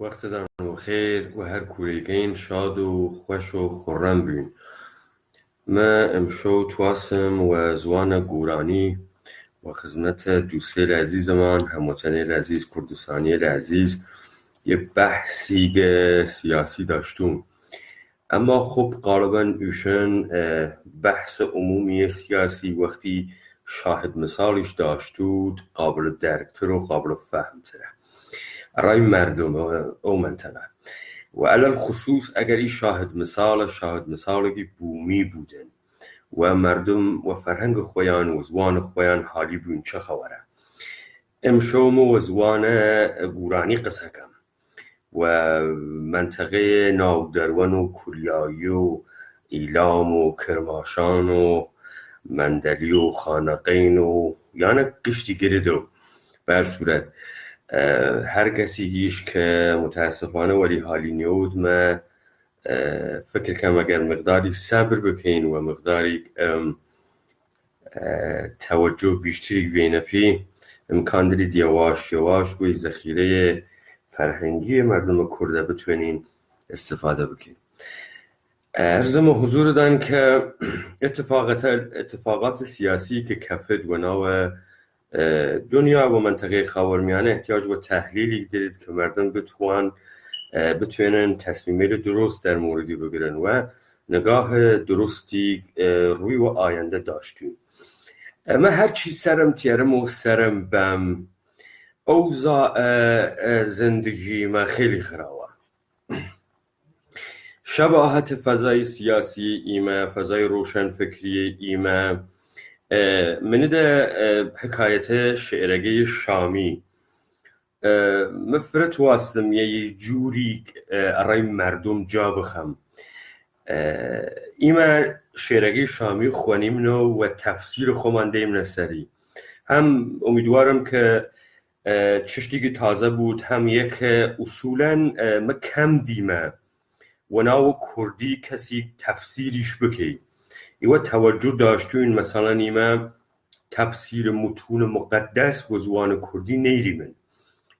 وقتتان بخیر و هر کوریگین شاد و خوش و خورم بین. ما امشو تواسم و زوان گورانی و خدمت دوستای عزیزمان، هموطنی عزیز، کردستانی عزیز یه بحثی سیاسی داشتون. اما خب غالبا ایشون بحث عمومی سیاسی وقتی شاهد مثالش داشتود قابل درکتر و قابل فهمتره رای مردم او منطقه و علل خصوص اگر این شاهد مثالگی بومی بودن و مردم و فرهنگ خویان و زوان خویان حالی بون چه خبره. امشوم و زوان گورانی قصه کم و منطقه ناودرون و کوریایی و ایلام و کرماشان و مندلی و خانقین و یعنی گشتی گردو بر صورت هر کسیش که متاسفانه ولی حالی نیود ما فکر کنم اگر مقداری صبر بکین و مقداری توجه بیشتری بینه پی امکان دارید یواش یواش بوی ذخیره فرهنگی مردم کرده بتونین استفاده بکین. ارزم حضور دان که اتفاقات سیاسی که کفت و ناو دنیا و منطقه خاورمیانه احتیاج و تحلیلی دارید که مردم بتونن تصمیمی درست در موردی بگیرن و نگاه درستی روی و آینده داشتیم. من هرچی سرم تیرم و سرم بم اوضاع زندگی من خیلی خرابه. شباهت فضای سیاسی ایمه، فضای روشن فکری ایمه من ده حکایت شعرگی شامی مفرت واستم یه جوری رای مردم جا بخم. ایمه شعرگی شامی خوانیم نو و تفسیر خومندیم نسری هم امیدوارم که چشتی که تازه بود هم یک اصولا ما کم دیمه و ناو کردی کسی تفسیریش بکی ایوه توجه داشتوین مثلا ایمه تفسیر متون مقدس و زوان کردی نیریمن،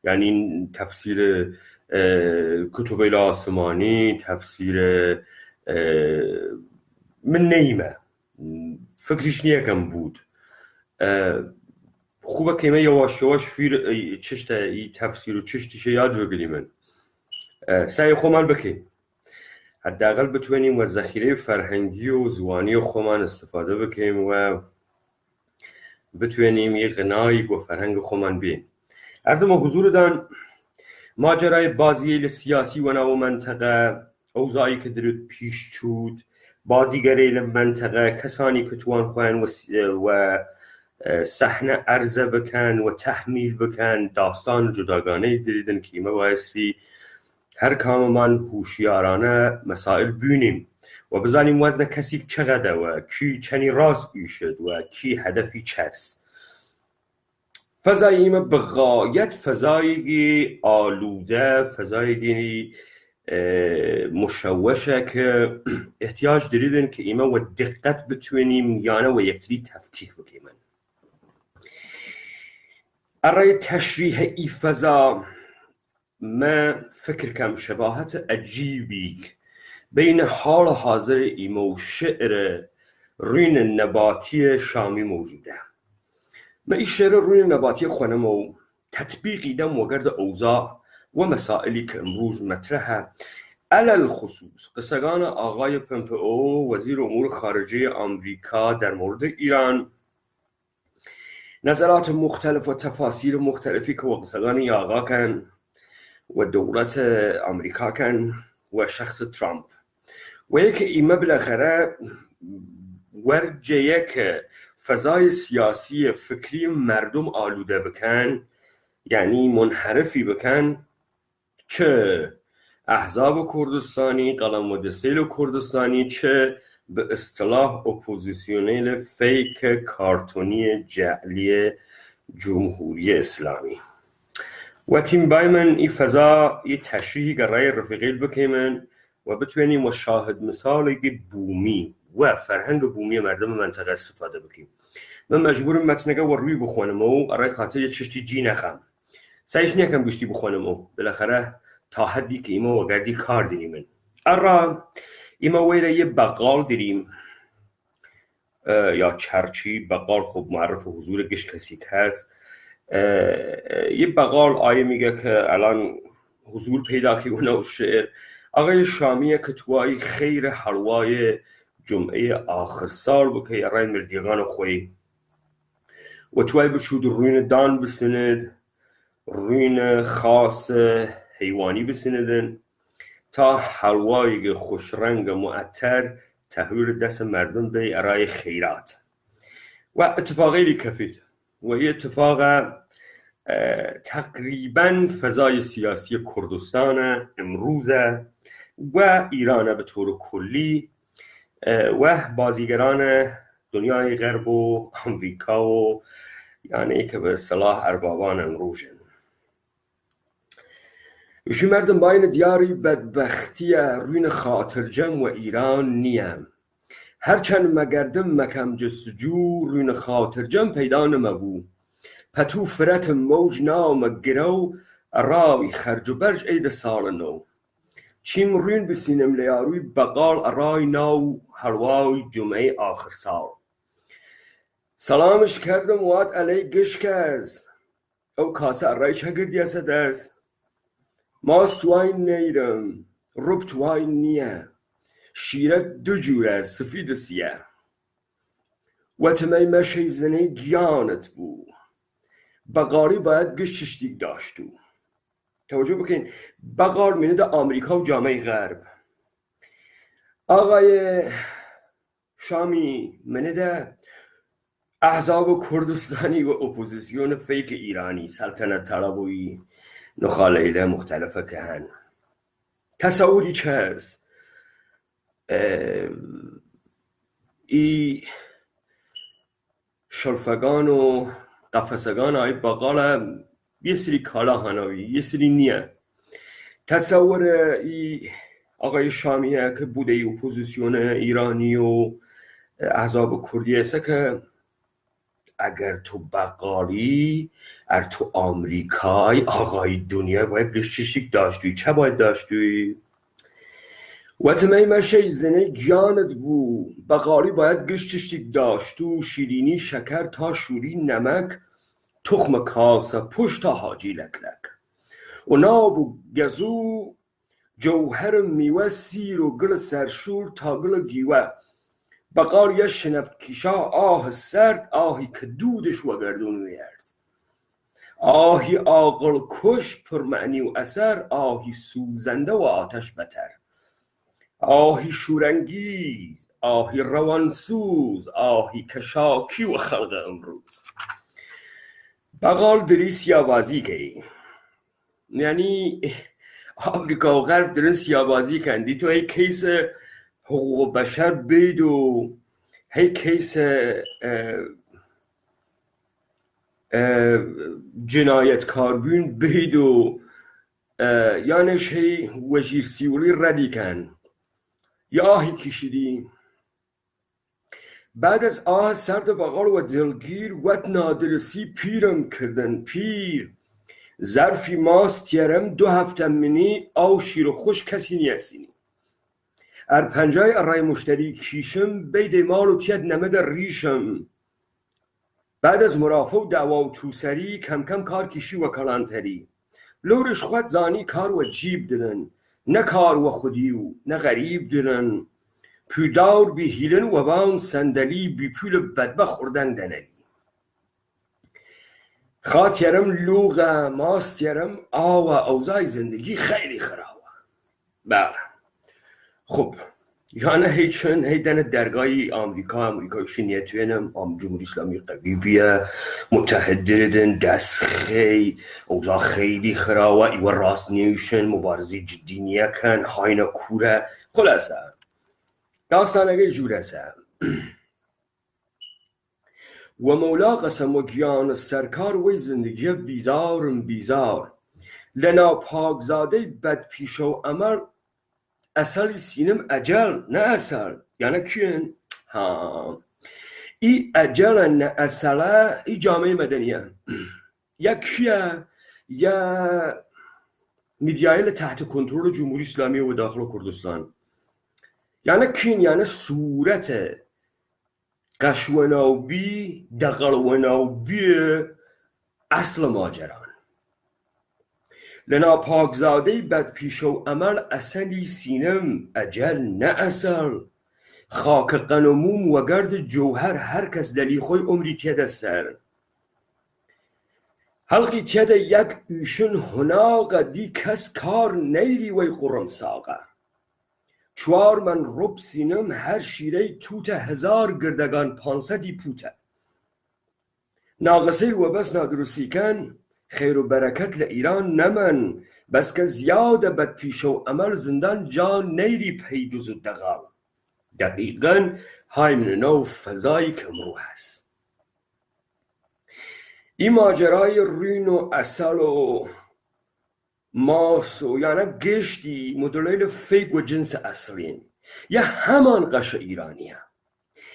یعنی تفسیر کتب آسمانی تفسیر من نیمه فکرش نیکم بود. خوبه که ایمه یواش یواش چشت ای تفسیر و چشتش یاد بگیریم سعی خومن بکی حداقل بتونیم و ذخیره فرهنگی و زوانی خومن استفاده بکنیم و بتونیم یه غنایی و فرهنگ خومن بین. ارزم حضور دان ماجرای بازی سیاسی و نو منطقه اوضاعی که درود پیش چود بازیگری منطقه کسانی که توان خوان و صحنه عرضه بکن و تحمیل بکن داستان جداگانه دریدن که ایمه بایستی هر کاممان هوشیارانه مسائل بینیم و بزنیم وزن کسی چقدر و کی چنی راست ایشد و کی هدفی چست. فضای ایمه بغایت فضایی آلوده فضایی مشوشه که احتیاج داریدن که ایمه و دقت بتونیم یانه و یکتری تفکیک بکنیم. ارای تشریح ای فضا ما فکر کم شباهت عجیبی بین حال حاضر ایمه و شعر روین نباتی شامی موجوده. ما این شعر روین نباتی خونم و تطبیقی دم وگرد اوضاع و مسائلی که امروز مطرحه علل خصوص قصگان آقای پومپئو وزیر امور خارجه آمریکا در مورد ایران، نظرات مختلف و تفاسیر مختلفی که قصگان آقا کن و دولت آمریکا کن و شخص ترامپ و یک ایمه بالاخره ورجه که فضای سیاسی فکری مردم آلوده بکن، یعنی منحرفی بکن، چه احزاب کردستانی قلم و دستیل کردستانی چه به اصطلاح اپوزیسیونیل فیک کارتونی جعلی جمهوری اسلامی و تیم بایمن این فضا یه تشریحی که رای رفیقیل بکنیم و بتونیم و شاهد مثالی بومی و فرهنگ بومی مردم منطقه استفاده بکنیم. من مجبورم متنگه و روی بخونم و رای خاطر یه چشتی جی نخم سعیش نیکم گشتی بخونم و بالاخره تا حدی که ایما وگردی کار داریم ارا ایما ویره یه بقال داریم یا چرچی بقال خوب معرف حضور گش کسی که هست یه بقال آیه میگه که الان حضور پیدا که اونه شعر آقای شامیه که توی خیر حلوای جمعه آخر سال بکه یه رای مردیگان خوی و توی بچود روین دان بسند روین خاص حیوانی بسندن تا حلوای خوش رنگ معطر تحویل دست مردم به ارائه خیرات و اتفاقی لی کفید و یه اتفاق تقریبا فضای سیاسی کردستان امروز و ایران به طور کلی و بازیگران دنیای غرب و امریکا و یعنی که به اصطلاح اربابان امروزن یشی مردم باین دیاری بدبختی روین خاطرجم و ایران نیم هرچند مگردم مکم جستجو روین خاطرجم پیدا نمبو پتو فرت موج نام گرو رای خرج و برج عید سال نو چیم روین بسینم لیاروی بقال رای نو حلوای جمعه آخر سال سلامش کردم وات علی گشکز او کاسه رای چه گردیسه دست ماست توین نیرم رب توین نیه شیرت دو جوره سفید و سیه و تمی مشه زنه گیانت بو بقاری باید گشتش دیگ داشتو توجه بکن بقار مینه ده آمریکا و جامعه غرب آقای شامی منه ده احزاب کردستانی و اپوزیسیون فیک ایرانی سلطنت طلبوی نخالیله مختلفه که هن تصوری چه هست ای شلفگان و قفسگان های بقال یه سری کالا هنوی یه سری نیه تصور ای آقای شامیه که بوده ای اپوزیسیون ایرانی و احزاب کردی است که اگر تو بقالی ار تو آمریکای آقای دنیا باید گشتشتیک داشتوی چه باید داشتوی؟ و تمی مشه زنه گیانت بو بقالی باید گشتشتیک داشتو شیرینی شکر تا شوری نمک تخم کاسه پشت تا حاجی لکلک و ناب و گزو جوهر میوه سیر و گل سرشور تا گل گیوه بقال یه شنفت کشا آه سرد آهی که دودش و گردون ویرد آهی آقل کش پر معنی و اثر آهی سوزنده و آتش بتر آهی شورانگیز آهی روانسوز آهی کشاکی و خلق امروز بقال دری سیابازی که یعنی آمریکا و غرب درن سیابازی کندی تو هی کیس حقوق بشر بید و هی کیس جنایتکار بین بید و یعنیش هی وزیر سیولی ردی کن یا آهی کشیدی بعد از آه سرد بقال و دلگیر وط نادرسی پیرم کردن پیر ظرفی ماست یرم 2 هفته منی آو شیر و خوش کسی نیستینی ار پنجای ارای مشتری کیشم بید مال و تید نمد ریشم بعد از مرافع و دعوا و توسری کم کم کار کشی و کلانتری لورش خود زانی کار و جیب دلن نه کار و خودی و نه غریب دلن پیدار بی هیلن و بان صندلی بی پول بدبخ خوردن دنلی خات یرم لوغه ماست یرم آوه اوضاع زندگی خیلی خرابه بله خب یعنی هیچن هیدن درگاهی آمریکای شنیتوینم جمهوری اسلامی قویه متحد دردن دست خیلی اوضاع خیلی خرابه ایوه راست نیوشن مبارزی جدی نیکن هاینا کوره خلاصه داستانه جوره سه و مولا قسم و گیان سرکار وی زندگی بیزارم بیزار لنا پاکزاده بد پیش و عمل اصلی سینم اجل نه اصل یعنی کین ای اجل نه اصله ای جامعه مدنیه یا کیه یا میدیایل تحت کنترل جمهوری اسلامی و داخل کردستان یعنی کین یعنی صورت قشوناوبی دقلوناوبی اصل ماجران لنا پاکزاده بد پیش و عمل اصلی سینم اجل نه اصل خاک قنموم و گرد جوهر هر کس دلی خوی عمری تیده سر حلقی تیده یک ایشن هناغ دی کس کار نیری وی قرم ساقه چوار من رب سینم هر شیره توت 1000 گردگان 500 پوته ناقصه و بس نادرستی کن خیر و برکت لإیران نمن بس که زیاده بد پیش و عمل زندان جان نیری پیدوز و دقال دقیقاً های من نو فضایی که امرو هست این ماجرای رین و اصل و ماس و یعنی گشتی مدلیل فیک و جنس اصلین یا همان قش ایرانیه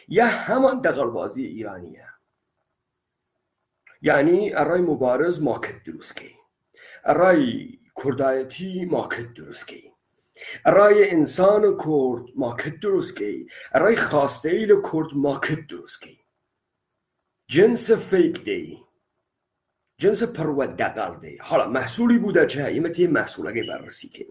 یا همان دقلبازی ایرانیه یعنی ارای مبارز ماکت درست کی ارای کردایتی ماکت درست کی ارای انسان کرد ماکت درست کی ارای خواسته ایل کرد ماکت درست کی جنس فیک دی جنس پرود دقل دی حالا محصولی بوده چه ایمتی محصول اگه بررسی که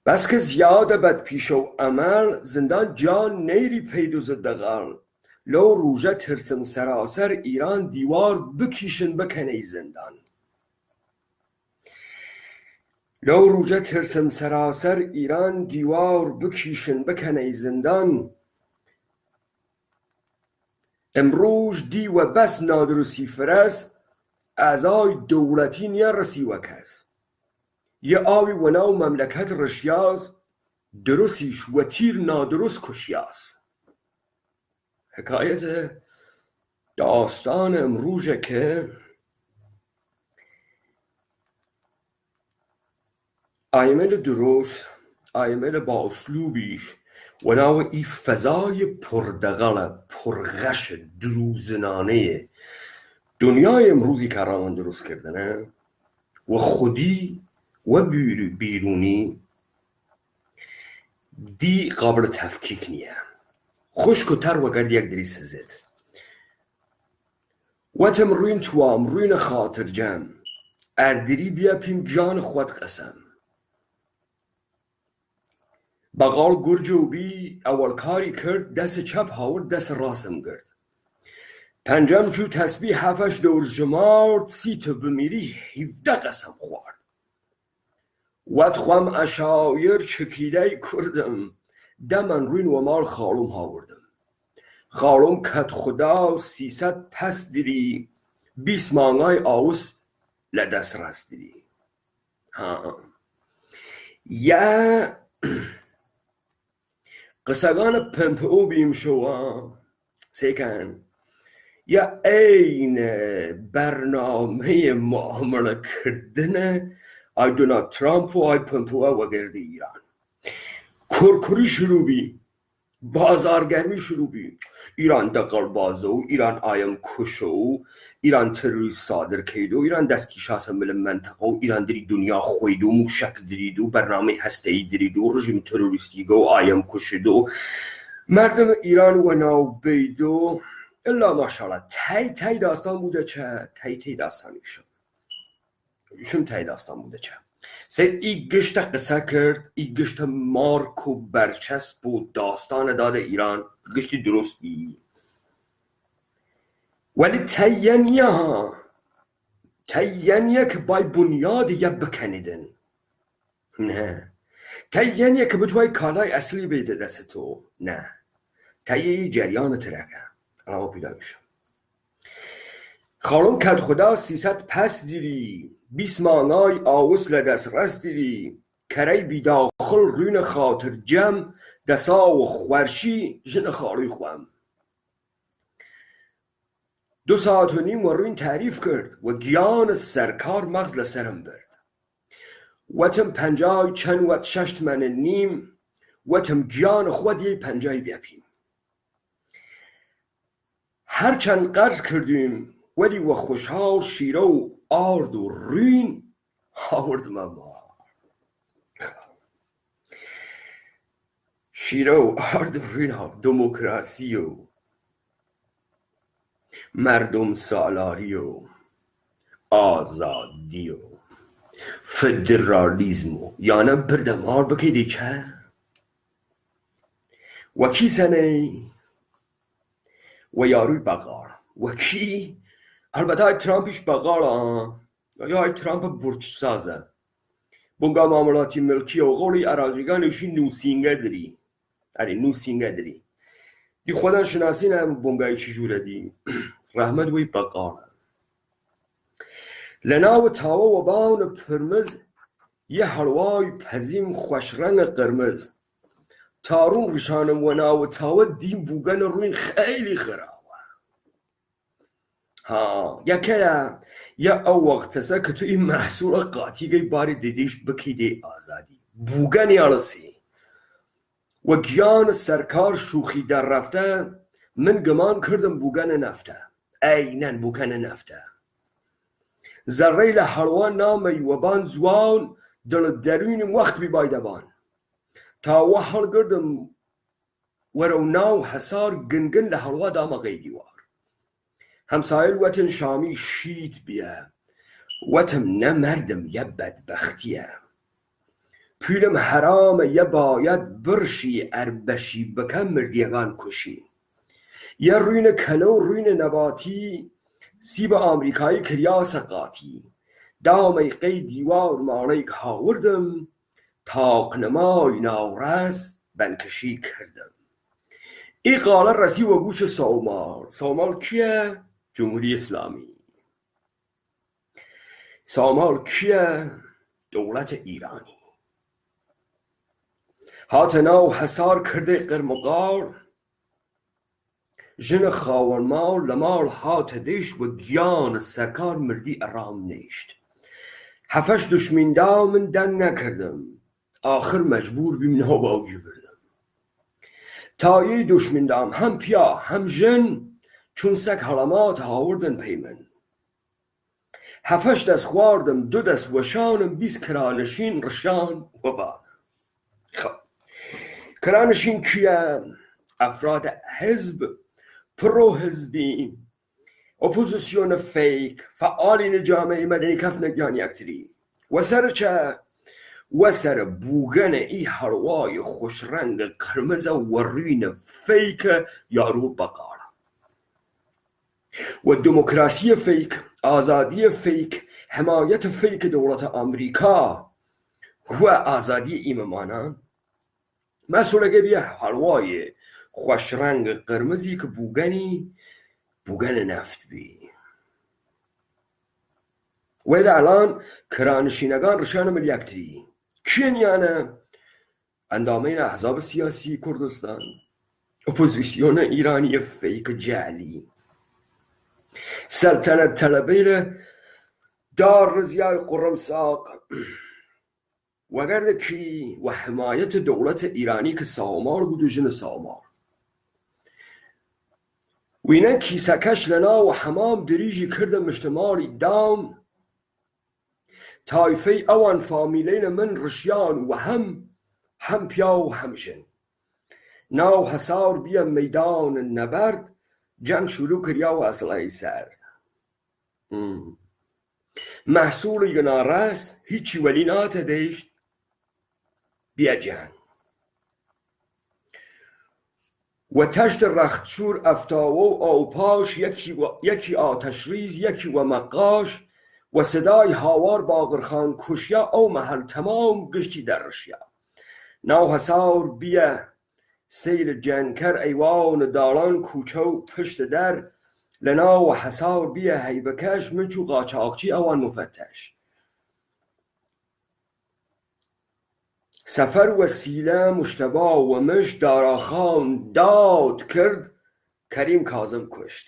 بس که زیاده بد پیش و عمل زندان جان نیری پیدوز دقل لو روژه ترسم سراسر ایران دیوار بکیشن بکنه زندان لو روژه ترسم سراسر ایران دیوار بکیشن بکنه زندان امروز دی و بس نادرسی فرست اعضای دولتی نیا رسی و کس یه آوی و ناو مملکت رشیاز درستیش و تیر نادرست کشیاز حکایت داستان امروزه که ایمل درست ایمل با اسلوبیش و ناو ای فضای پردقل پرغش دروزنانه دنیای امروزی که رامان درست کردنه و خودی و بیرونی دی قابل تفکیک نیه خشک و تر و گرد یک دریس زد و تم روین توام روین خاطر جم اردری بیا پیم جان خود قسم بقال گرجو بی اول کاری کرد دست چپ هاورد دست راسم گرد پنجم جو تسبیح هفش دور جمارد 30 تا بمیری 17 قسم خوارد ود خوام اشایر چکیده کردم دمن روین و مال خالوم هاوردم خالوم کت خدا 300 پس دیری 20 مانگای آوس لدست راست دیری ها یا قصگان پمپئو بیم شوا سیکن یا این برنامه معامله کردن آی دونالد ترامپ و آی پمپئو و گرد ایران کرکری شروع بی بازارگرمی شروع بی ایران دقل بازو ایران آیم کشو ایران تروریست صادر کیدو ایران دستکی شاسم مل منطقه و ایران دری دنیا خویدو موشک دریدو برنامه هسته‌ای دریدو رژیم تروریستی گو آیم کشیدو مردم ایران و ناو بیدو الا ماشاءالله تای داستان بوده چه تای داستانی شم تای داستان بوده چه سید ای گشت قصه کرد ای گشت مارک و برچسب و داستان داد ایران گشتی درست بی ولی تینیه که بای بنیاد یا بکنیدن نه تینیه که بتوی کالای اصلی بیده دست تو نه تایی جریان ترکه اما پیدا میشم خالون کد خدا 300 پس دیری 20 مانای آوس لدست رست دیری کری بی داخل رین خاطر جم دسا و خورشی جن خاروی خوام 2 ساعت و نیم و روین تعریف کرد و گیان سرکار مغز لسرم برد وتم 50 چند و 6 من نیم وتم گیان خود یه 50 بیپیم هرچند قرض کردیم ولی و خوشحال شیره و آرد و روین آورد ما شیره و آرد و روین ها دموکراسی و مردم سالاری و آزادی و فدرالیزم و یانه بردمار بکیدی چه وکی سنه و یاروی بغار وکی البته های ترامپیش بغار یا های ترامپ برچ سازه بونگا معاملاتی ملکی و قولی عراقیگانشی نوسینگه داری دی خودن شناسی نه بونگای چی جوره دی رحمت وی بغار لناو تاوه و باون پرمز یه هلوای پزیم خوشرنگ قرمز تارون رشانم و ناو تاوه دیم بوگن روین خیلی خراوه ها یکه یا او وقت که تو این محصول قاطی باری دیدیش بکیده آزادی بوگن یارسی و گیان سرکار شوخی در رفته من گمان کردم بوگن نفته اینن بوگن نفته ذره لحلوان نامی و بان زوان دل درون وقت بی بایدبان تا وحل گردم ورو ناو حسار گنگن لحلوان دام غیدیوار همسایل وطن شامی شیت بیه وطم نمردم یه بدبختیه پیلم حرام یه باید برشی اربشی بکم مردیگان کشی یه روین کلو روین نباتی سیب آمریکایی کریاس قاطی دامی قی دیوار مالک هاوردم تاقنمای ناورس بنکشی کردم ای قاله رسی و گوش سومال کیه؟ جمهوری اسلامی سومال کیه؟ دولت ایرانی هاتناو حسار کرده قرمقار جن خاورمال لمال هات دیش و گیان سرکار مردی ارام نیشت هفش دشمن دامن دن نکردم آخر مجبور بیم نو باوی بردم تایی دشمن دام هم پیا هم جن چون سک حلمات هاوردن پیمن هفش دست خواردم دو دست وشانم بیس کرانشین رشان و باد خب کرانشین کیه؟ افراد حزب پرو حزبی اپوزیسیون فیک فعالین جامعه مدنی کف نگیان یکتری و سر چه؟ و سر بوگن ای هروای خوشرنگ قرمز و رین فیک یارو بقار و دموکراسی فیک آزادی فیک حمایت فیک دولت آمریکا و آزادی ایمانان مسئوله بیه هروای خوشرنگ قرمزی که بوگن نفت بی و در الان کرانشینگان رشان ملیکتری کین یعنی اندامین احزاب سیاسی کردستان اپوزیسیون ایرانی فیک جعلی سلطنت طلبین دار رزیای قرمساق و گرد کی و حمایت دولت ایرانی که سامار بود و جن سامار و اینا کیسکش لنا و حمام دریجی کرده مجتماعی دام تایفه اوان فامیلین من رشیان و هم پیا و هم جن ناو حسار بیا میدان نبرد جنگ شروع کریا و اصلای سرد محصول ینارس هیچی ولی ناته دیشت بیا جنگ و تشت رختشور افتاو و آوپاش یکی آتش ریز یکی و مقاش و صدای هاوار باقرخان کشیا او محل تمام گشتی در رشیا ناو حسار بیا سیل جنکر ایوان دالان کوچو پشت در لناو حسار بیا هیبکش منچو قاچاقچی اوان مفتش سفر وسیله مشتبا و مش داراخان داد کرد کریم کاظم کشت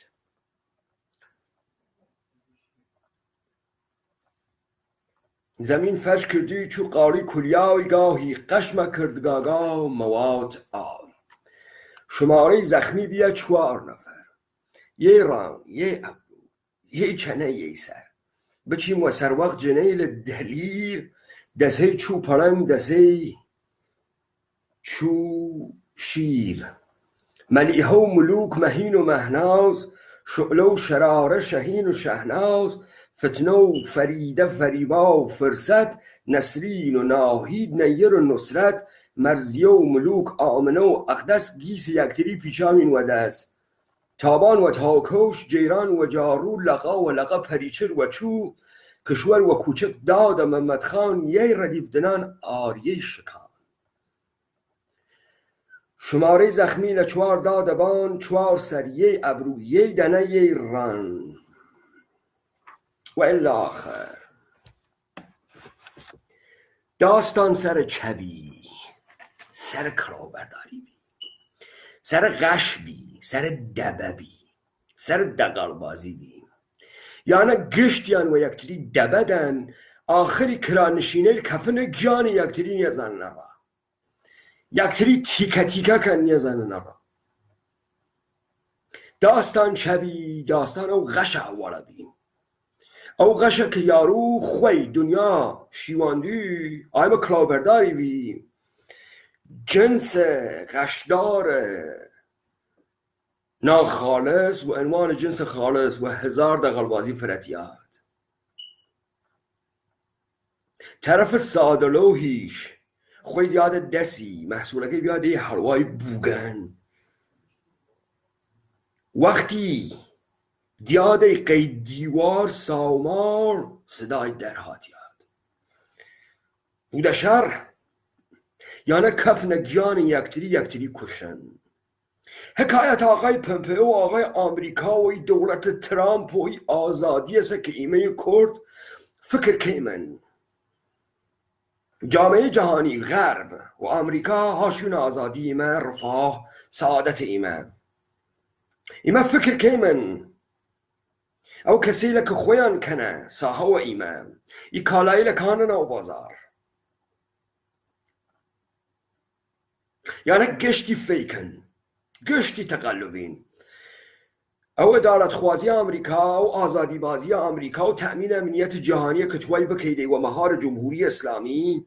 زمین فش کردی چو قاری کلیای گاهی قشم کرد گاگا موات آی شماره زخمی بیا 4 نفر یه ران یه ابرو یه چنه یه سر بچیم و سر وقت جنیل دلیر دسته چو پرنگ دسته چو شیر ملیحه و ملوک مهین و مهناز شعله و شراره شهین و شهناز فتنه و فریده فریبا و فرست نسرین و ناهید نیر و نصرت مرزیه و ملوک آمنه و اقدس گیس یکتری پیچامین و دست تابان و تاکوش جیران و جارو لقا و لقا پریچر و چو کشور و کوچک داد محمد خان یه ردیف دنان آریه شکان شماره زخمی لچوار دادبان چوار سریه ابرویه دنه رن و الا آخر داستان سر چبی سر کلاهبرداری بی سر غش بی سر دبه بی سر دقلبازی بی یعنی گشتیان و یکتری دبدن آخری کرانشینه کفن گیان یکتری نیزن نبا یکتری تیکه تیکه کن نیزن نبا داستان چبی داستان او غش اولا بی او غش که یارو خوی دنیا شیواندی آیما کلاهبرداری بی جنس غشدار ناخالص و عنوان جنس خالص و هزار دقلبازی فرتیاد طرف سادلوهیش خوی یاد دسی محصولکی بیاد یه حلوای بوگن وقتی دیاده قید دیوار ساومار صدای درهات یاد بودشر یعنی کف نگیان یکتری کشن حکایت آقای پمپئو و آقای آمریکا و دولت ترامپ و آزادی است که ایمه کرد فکر که من جامعه جهانی غرب و آمریکا هاشون آزادی ایمه رفاه سعادت ایمه فکر که من او کسی لکه خویان کنه ساها و ایمه ای کالایی لکانن او بازار یعنی گشتی فیکن گشتی تقلبین او ادارت خوازی آمریکا و آزادی بازی آمریکا و تأمین امنیت جهانی کتوی بکیده و مهار جمهوری اسلامی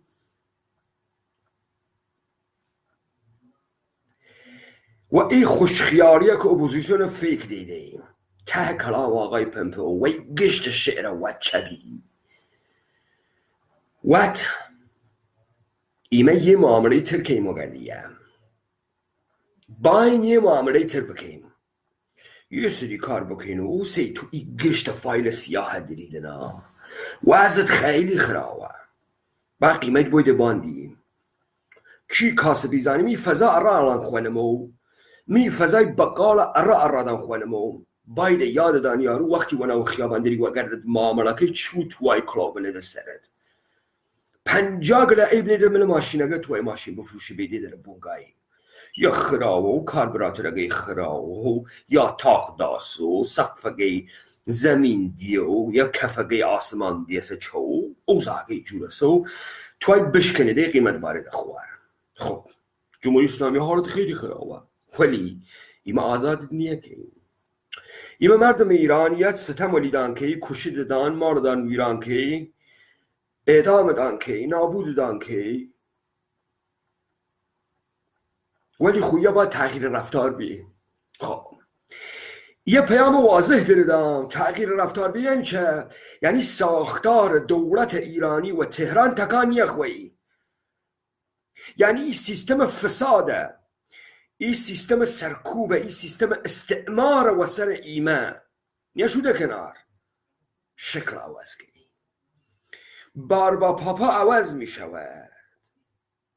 و ای خوشخیاریه که اپوزیسیون فیک دیده ته کلام آقای پمپئو و گشت شعر و چبی وات ایمه یه معامله ترکی مگردیه باین یه معامله تر بکن یه سری کار بکن و او سی تو ای گشت فایل سیاه دلیدنا وضعت خیلی خراوه با قیمت بویده باندی کی کاسبی زانی می فضا ارا الان خوانمو می فضای بقال ارا دان خوانمو باید یاد دانیارو وقتی وناو خیاباندری و گردد معامله که چو توی کلاه بنده سرد 50 گله عیب نیده مل ماشینگه توی ماشین بفروشی بیدی در بونگایی یا خراوه و کاربراترگه خراوه یا تاق داسو سقفگه زمین دیو یا کفگه آسمان دیسه چو اوزاگه جورسو توی بشکنه ده قیمت وارد خوار خب جمهوری اسلامی حالت خیلی خراوه ولی ایمه آزاد نیه که ایمه مردم ایرانیت ستم ولیدان که کشید دان ماردان ویران که اعدام دان که نابود دان که ولی خویه باید تغییر رفتار بی خب یه پیام واضح دردم تغییر رفتار بی یعنی چه؟ یعنی ساختار دولت ایرانی و تهران تکان یخوی یعنی این سیستم فساده این سیستم سرکوبه این سیستم استعمار و سر ایمه نشوده کنار شکل عوض کنی بار با پاپا عوض می شود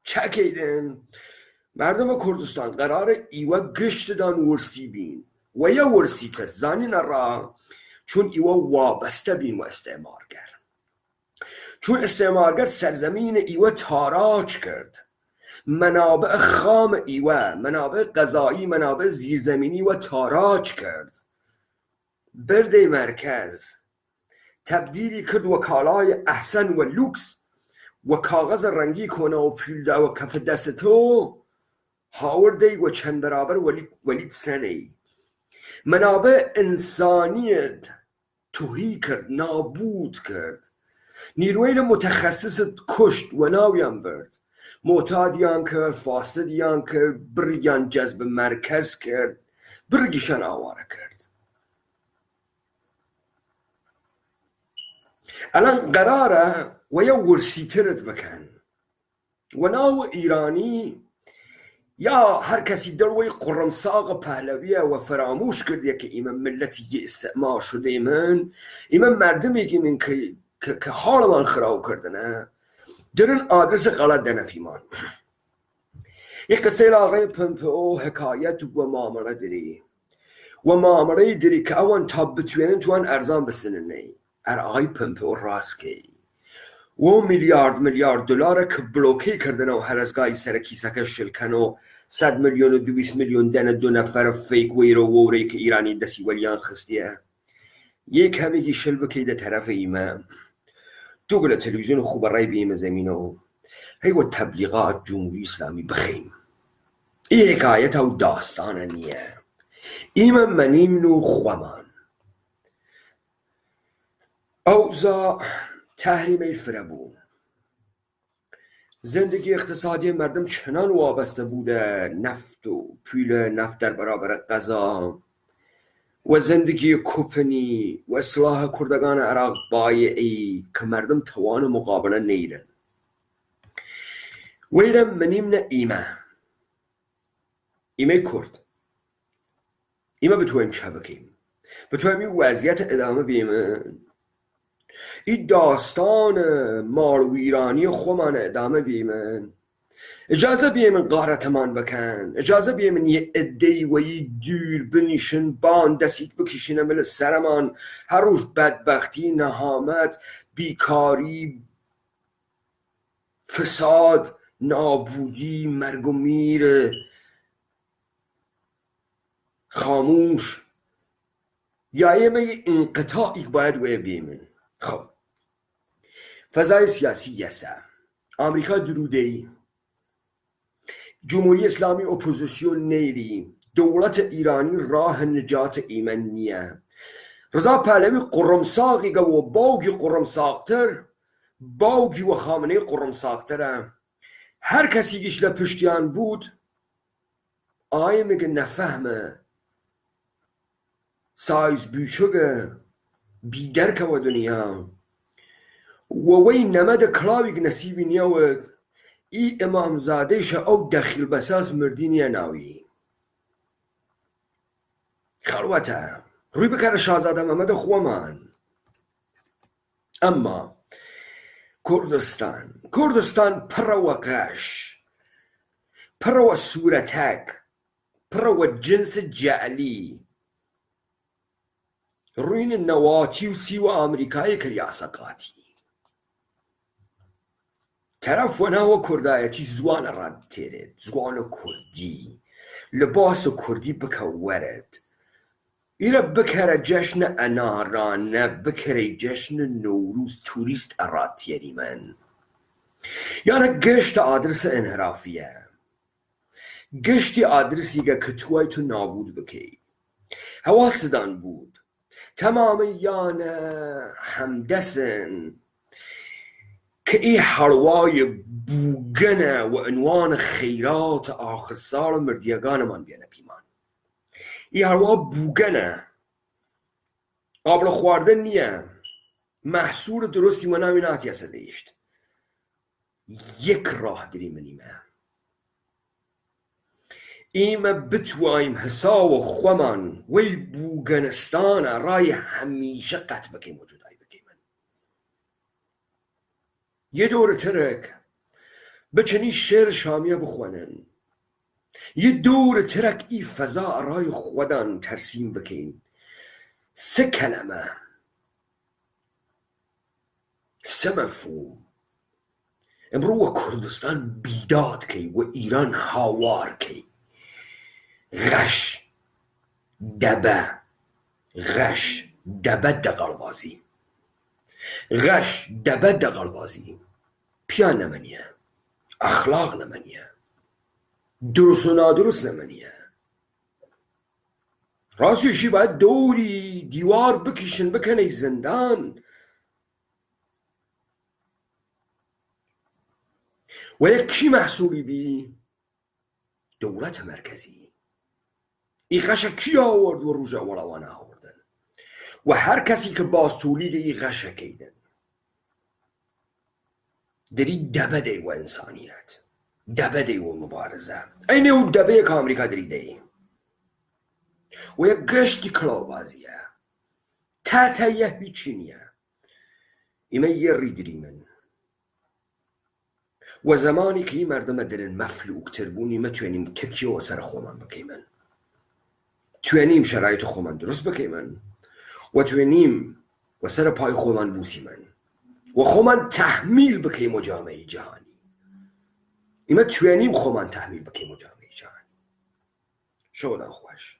چه کیدن مردم کردستان قرار ایوه گشت دان ورسی بین و یا ورسی تر زنین را چون ایوه وابسته بین و استعمارگر چون استعمارگر سرزمین ایوه تاراج کرد منابع خام ایوه منابع غذایی منابع زیرزمینی و تاراج کرد برده مرکز تبدیلی کرد و کالای احسن و لوکس و کاغذ رنگی کنه و پیلده و کف دستو هاورده و چند برابر ولید سنه منابع انسانیت توهی کرد، نابود کرد، نیروی متخصص کشت و ناویان برد، معتادیان کرد، فاسدیان کرد، برگیان جذب مرکز کرد، برگیشان آواره کرد. الان قراره و یا ورسیترت بکن و ناو ایرانی یا هر کسی دروی قرمساق پهلویه و فراموش کرده که ایمن ملتی استعمار شده ایمن مردمی که من که حال من خراب کردنه درن آدرس غلط دنه پیمان. یک قصه آقای پمپئو حکایت و معامله داری و معامله داری که اوان تا بتوینن توان ارزان بسننه آقای پمپئو راست که و میلیارد دلار که بلوکی کردن و هر از گاهی سر کیسه شلکن و 100 میلیون و 200 میلیون دن 2 نفر فیک ویرو ووری که ایرانی دستی ولیان خستیه یک همیگی شل بکیده طرف ایمه تو گل تلویزیون خوب رای بیم زمینه و هی و تبلیغات جمهوری اسلامی بخیم. این حکایت و داستان نیه، ایمه منیم نو خوامان اوزا تحریم الفرابون. زندگی اقتصادی مردم چنان وابسته بوده نفت و پول نفت در برابر غذا و زندگی کوپنی و اصلاح کردگان عراق بایعی که مردم توان مقابله نیرن. ویرم منیم نه ایمه کرد ایمه بتویم چه بکیم، بتویم این وضعیت ادامه بیمه، این داستان مارویرانی خومان ادامه بیمن، اجازه بیمن غارتمان بکن، اجازه بیمن یه ادهی و یه دور بنیشن بان دستیت بکشینه مل سرمان هر روز بدبختی، نهامت، بیکاری، فساد، نابودی، مرگ و میر، خاموش یا یه انقطاعی باید وی بیمن. خب فضای سیاسی یسه آمریکا درودهی، جمهوری اسلامی اپوزیسیون نیری، دولت ایرانی راه نجات ایمن نیه. رضا پهلوی قرمساقی گه و باوگی قرمساقتر، باوگی و خامنه قرمساقتره. هر کسی گیش لپشتیان بود آیه میگه نفهمه سایز بیشوگه بیدرکه و دنیا و وی نمد کلاوی نصیبی نیاود ای امام زاده شه او دخیل بساس مردینی ناوی خلوته روی بکر شاهزاده محمد خومان. اما کردستان پر و قش، پر و صورتک، پر و جنس جعلی روین نواتی و سی و آمریکای کریاسه قاتی طرف و ناو کردایتی زوان رد تیرد، زوان کردی لباس کردی بکورد ایره بکره جشن انارانه، بکره جشن نوروز توریست اراد تیری من. یعنی گشت آدرس انحرافیه، گشتی آدرسی که توی تو نابود بکی. حواسدان بود تمام یعنی همدسن که ای حلوای بوگنه و عنوان خیرات آخر سال مردیگان من بیانه پیمان. ای حلوا بوگنه، قابل خواردن نیه، محصول درستی من نامیناتی هسته دیشت. یک راه داری منیمه ایمه بتوایم حسا و خومان وی بوگنستان رای همیشه قط بکی موجودای بکی من. یه دور ترک بچنی شعر شامیه بخوانن، یه دور ترک ای فضا رای خودان ترسیم بکین. 3 کلمه، 3 مفهوم. امرو کردستان بیداد کی و ایران هاوار کی. غش دبه، غش دبه دقلبازی، غش دبه دقلبازی پیا نمانیه، اخلاق نمانیه، درست و نادرست نمانیه. ڕاستیشی باید دەوری دیوار بکیشن بکەنەی زندان و یەکی مەحسوولی بی دەوڵەتە مەرکەزی ئی غەشە کی ئاوەرد و ڕوژە وەڵەوانە ئاوەردن و هەر کەسی کە باستولیدە ئی غەشەکەیدن دەری دەبەدەی وە ئینسانیەت دەبەدەی وە مبارزە ئەینێ و دەبەیەک ئەمریکا دەری دەی و یەک گەشتی کڵاوبازیە تاتەیە هیچی نییە ئیمە یێڕی دری من و زمانی کە ئی مەردەمە دەرن مەفلوکتر بوون ئیمە توێنیم تەکیەوە سەر خۆمان بکەیمن توێنیم شەرایەتە خۆمان دروست بکەیمن و توێنیم و سەر پای خۆمان بووسیمن و خۆمان تەحمیل بکەیم و جامعەی جیهانی ئیمە توێنیم خۆمان تەحمیل بکەیم و جامعەی جیهانی شەوەتان خۆش